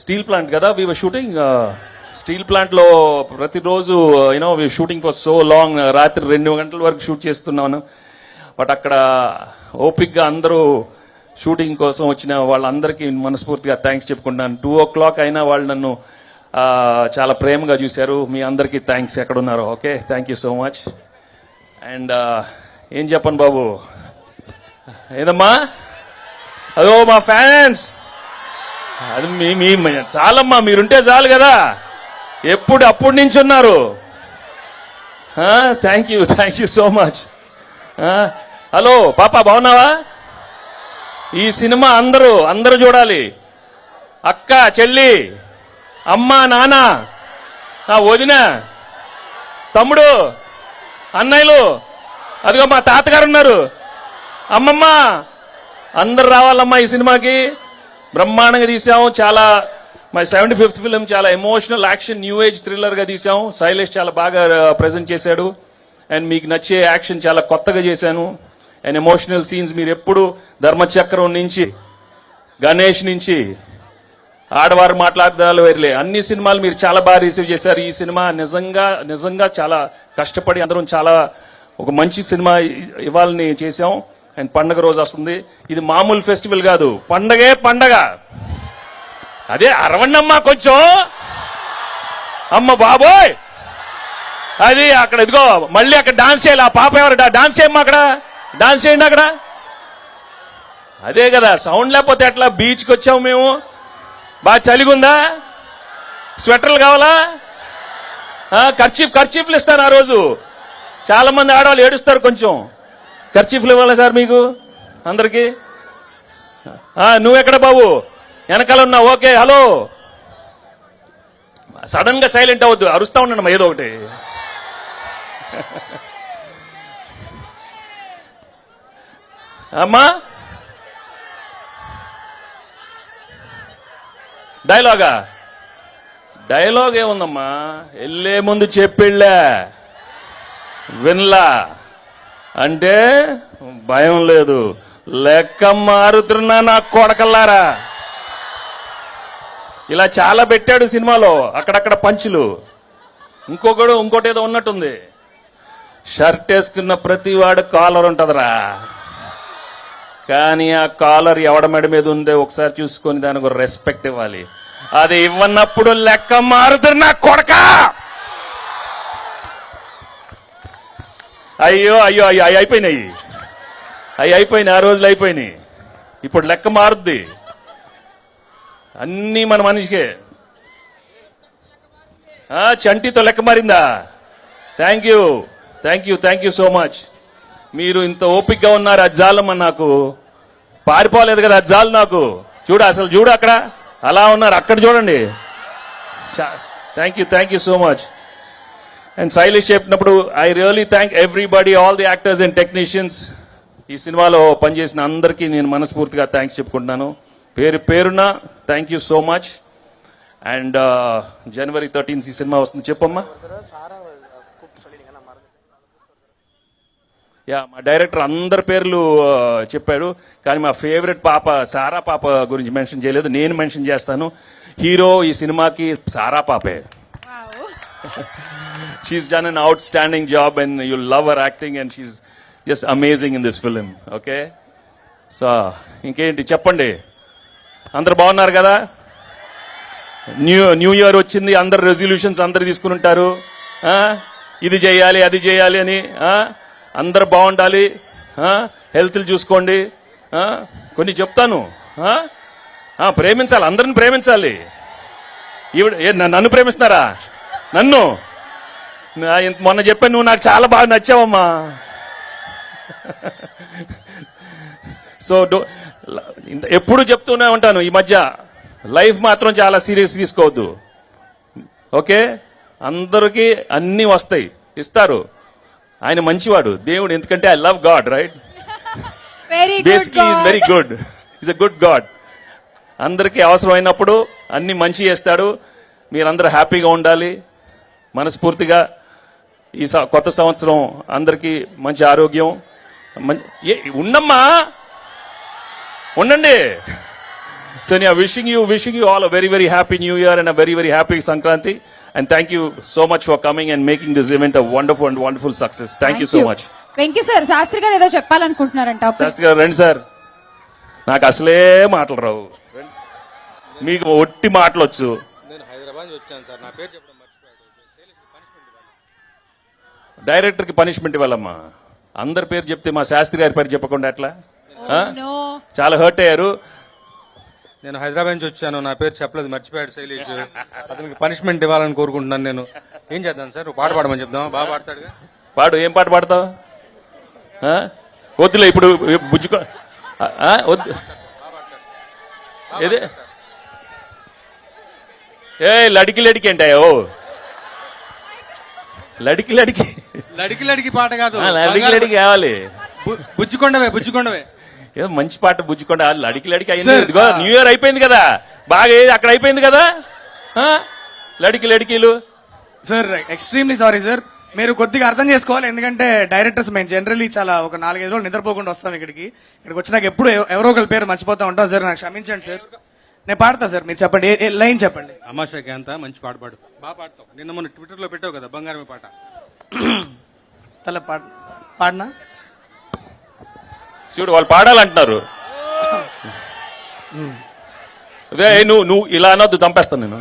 Steel plant కదా we were shooting steel plant లో ప్రతిరోజు you know we shooting for so long, రాత్రి 2 గంటల వరకు షూట్ చేస్తున్నాను. బట్ అక్కడ ఓపిక్గా అందరూ షూటింగ్ కోసం వచ్చిన వాళ్ళందరికీ మనస్ఫూర్తిగా థ్యాంక్స్ చెప్పుకుంటున్నాను. 2 o'clock అయినా వాళ్ళు నన్ను చాలా ప్రేమగా చూశారు. మీ అందరికీ థ్యాంక్స్ ఎక్కడున్నారో. Okay, thank you so much. And ఏం చెప్పను బాబు, ఏదమ్మా అదో మా ఫ్యాన్స్, అది మీ చాలమ్మా, మీరుంటే చాలు కదా, అప్పటి నుంచి ఉన్నారు. Thank you so much. Hello పాప, బాగున్నావా? ఈ సినిమా అందరూ చూడాలి. అక్క, చెల్లి, అమ్మ, నాన్న, వదిన, తమ్ముడు, అన్నయ్యలు, అదిగో మా తాతగారు ఉన్నారు, అమ్మమ్మ, అందరు రావాలమ్మా ఈ సినిమాకి. బ్రహ్మాండంగా తీసాం. చాలా మై 75th ఫిలిం, చాలా emotional action new age thriller గా తీసాం. శైలేష్ చాలా బాగా ప్రెజెంట్ చేశాడు. అండ్ మీకు నచ్చే యాక్షన్ చాలా కొత్తగా చేశాను. అండ్ ఎమోషనల్ సీన్స్ మీరు ఎప్పుడు ధర్మచక్రం నుంచి, గణేష్ నుంచి, ఆడవారు మాట్లాడదాలు వేర్లే, అన్ని సినిమాలు మీరు చాలా బాగా రిసీవ్ చేశారు. ఈ సినిమా నిజంగా చాలా కష్టపడి అందరం చాలా ఒక మంచి సినిమా ఇవ్వాలని చేశాం. అండ్ పండగ రోజు వస్తుంది. ఇది మామూలు ఫెస్టివల్ కాదు, పండగ. అదే అరవండమ్మా కొంచెం, అమ్మ బాబోయ్. అది అక్కడ ఇదిగో మళ్ళీ అక్కడ డాన్స్ చేయాలి. ఆ పాప ఎవరు డాన్స్ చేయమ్మా, అక్కడ డాన్స్ చేయండి అక్కడ. అదే కదా, సౌండ్ లేకపోతే ఎట్లా? బీచ్కి వచ్చాము మేము, బాగా చలిగుందా? స్వెటర్లు కావాలా? ఖర్చీఫ్లు ఇస్తాను ఆ రోజు. చాలా మంది ఆడవాళ్ళు ఏడుస్తారు, కొంచెం ఖర్చీఫ్లు ఇవ్వాలా సార్ మీకు అందరికి? నువ్వెక్కడ బాబు? వెనకాల ఉన్నా. Okay, hello. సడన్ గా సైలెంట్ అవ్వద్దు, అరుస్తా ఉన్నాను ఏదో ఒకటి. అమ్మా, డైలాగ్ ఏముందమ్మా? వెళ్ళే ముందు చెప్పిళ్ళా, వినలా అంటే భయం లేదు. లెక్క మారుతున్నా నా కొడకల్లారా. ఇలా చాలా పెట్టాడు సినిమాలో, అక్కడక్కడ పంచులు. ఇంకోటి ఏదో ఉన్నట్టుంది. షర్ట్ వేసుకున్న ప్రతి వాడు కాలర్ ఉంటదిరా, కానీ ఆ కాలర్ ఎవడ మెడ మీద ఉందే ఒకసారి చూసుకొని దానికి రెస్పెక్ట్ ఇవ్వాలి. అది ఇవ్వనప్పుడు లెక్క మారుతున్నా కొడక. అయ్యో అయిపోయినాయి. ఆ రోజులు అయిపోయినాయి. ఇప్పుడు లెక్క మారుద్ది. అన్నీ మన మనిషికే. చంటితో లెక్క మారిందా? Thank you so much. మీరు ఇంత ఓపిక్గా ఉన్నారు. అది చాలమ్మా, నాకు పారిపోలేదు కదా, అది చాలు నాకు. చూడు అక్కడ అలా ఉన్నారు, అక్కడ చూడండి. Thank you so much. And Shailesh చెప్పినప్పుడు I really thank everybody, all the actors and technicians. ఈ సినిమాలో పనిచేసిన అందరికీ నేను మనస్ఫూర్తిగా థ్యాంక్స్ చెప్పుకుంటున్నాను. పేరున thank you so much. And January 13th ఈ సినిమా వస్తుంది. చెప్పమ్మా. మా డైరెక్టర్ అందరి పేర్లు చెప్పాడు, కానీ మా ఫేవరెట్ పాప సారా పాప గురించి మెన్షన్ చేయలేదు. నేను మెన్షన్ చేస్తాను. హీరో ఈ సినిమాకి సారా పాపే. She's done an outstanding job and you love her acting and she's just amazing in this film. Okay, so ఇంకేంటి చెప్పండి. అందరు బాగున్నారు కదా? న్యూ ఇయర్ వచ్చింది, అందరు రెజల్యూషన్స్ అందరు తీసుకుని ఉంటారు. ఇది చేయాలి అది చేయాలి అని. అందరు బాగుండాలి, హెల్త్లు చూసుకోండి. కొన్ని చెప్తాను, ప్రేమించాలి, అందరిని ప్రేమించాలి. నన్ను ప్రేమిస్తున్నారా? నన్ను మొన్న చెప్పాను, నువ్వు నాకు చాలా బాగా నచ్చావమ్మా. సో ఎప్పుడు చెప్తూనే ఉంటాను, ఈ మధ్య లైఫ్ మాత్రం చాలా సీరియస్ తీసుకోవద్దు. ఓకే, అందరికీ అన్నీ వస్తాయి, ఇస్తారు. ఆయన మంచివాడు దేవుడు, ఎందుకంటే I love God, right? Basically is very good, is a good God. అందరికీ అవసరమైనప్పుడు అన్ని మంచి చేస్తాడు. మీరందరూ హ్యాపీగా ఉండాలి. మనస్ఫూర్తిగా ఈ కొత్త సంవత్సరం అందరికీ మంచి ఆరోగ్యం. ఉండమ్మా, ఉండండి. Sonia, wishing you all a very, very happy New Year and a very, very happy Sankranti. And thank you so much for coming and making this event a wonderful and wonderful success. Thank you so much. Venky sir Shastri గారు ఏదో చెప్పాలనుకుంటున్నారంట ఒక్క- శాస్త్రి గారు రండి sir. నాకు అసలే మాటలు రావు, మీకు ఒట్టి మాటలు వచ్చు. నేను హైదరాబాద్ నుంచి వచ్చాను సార్. నా పేరు చెప్పడం మర్చిపోయాడు. డైరెక్టర్కి పనిష్మెంట్ ఇవ్వాలమ్మా. అందరి పేరు చెప్తే మా శాస్త్రి గారి పేరు చెప్పకుండా ఎట్లా? ఆ? No. చాలా హర్ట్ అయ్యారు. నేను హైదరాబాద్ నుంచి వచ్చాను. నా పేరు చెప్పలేదు, మర్చిపోయాడు శైలేష్. అతనికి పనిష్మెంట్ ఇవ్వాలని కోరుకుంటున్నాను. నేను ఏం చేద్దాం సార్? పాట పాడమని చెప్దాం. బాగా పాడతాడుగా. పాడు. ఏం పాట పాడతావు? ఆ? వద్దులే ఇప్పుడు బుజ్జుకో. ఆ? వద్దు. ఏదే ఏ లడికి లడికి అంటాయో. లడికి లడికి లడికి లడికి పాట కాదు, లడికి లడికి కావాలి. బుజ్జికొండవే బుజ్జికొండవే. ఏదో మంచి పాట బుజ్జుకోండి. లడికి లడికి అయింది. ఇదిగో న్యూ ఇయర్ అయిపోయింది కదా, బాగా అక్కడ అయిపోయింది కదా. ఆ? లడికి లడికీలు. సార్ ఎక్స్ట్రీమ్లీ సారీ సార్, మీరు కొద్దిగా అర్థం చేసుకోవాలి. ఎందుకంటే డైరెక్టర్స్ మేము జనరల్లీ చాలా ఒక 4-5 రోజులు నిద్రపోకుండా వస్తాం ఇక్కడికి వచ్చినాక ఎప్పుడు ఎవరో ఒకరి పేరు మర్చిపోతా ఉంటాం సార్. నాకు క్షమించండి సార్. నేను పాడతా సార్, మీరు చెప్పండి. ఏ లైన్ చెప్పండి. అమాషకి అంతా మంచి పాట పాడు. బాగా పాడతావు. నిన్న మొన్న ట్విట్టర్ లో పెట్టావు కదా బంగారమే పాట. తల పాడనా? చూడు వాళ్ళు పాడాలంటున్నారు. అదే నువ్వు ఇలా అనొద్దు, చంపేస్తాను నేను.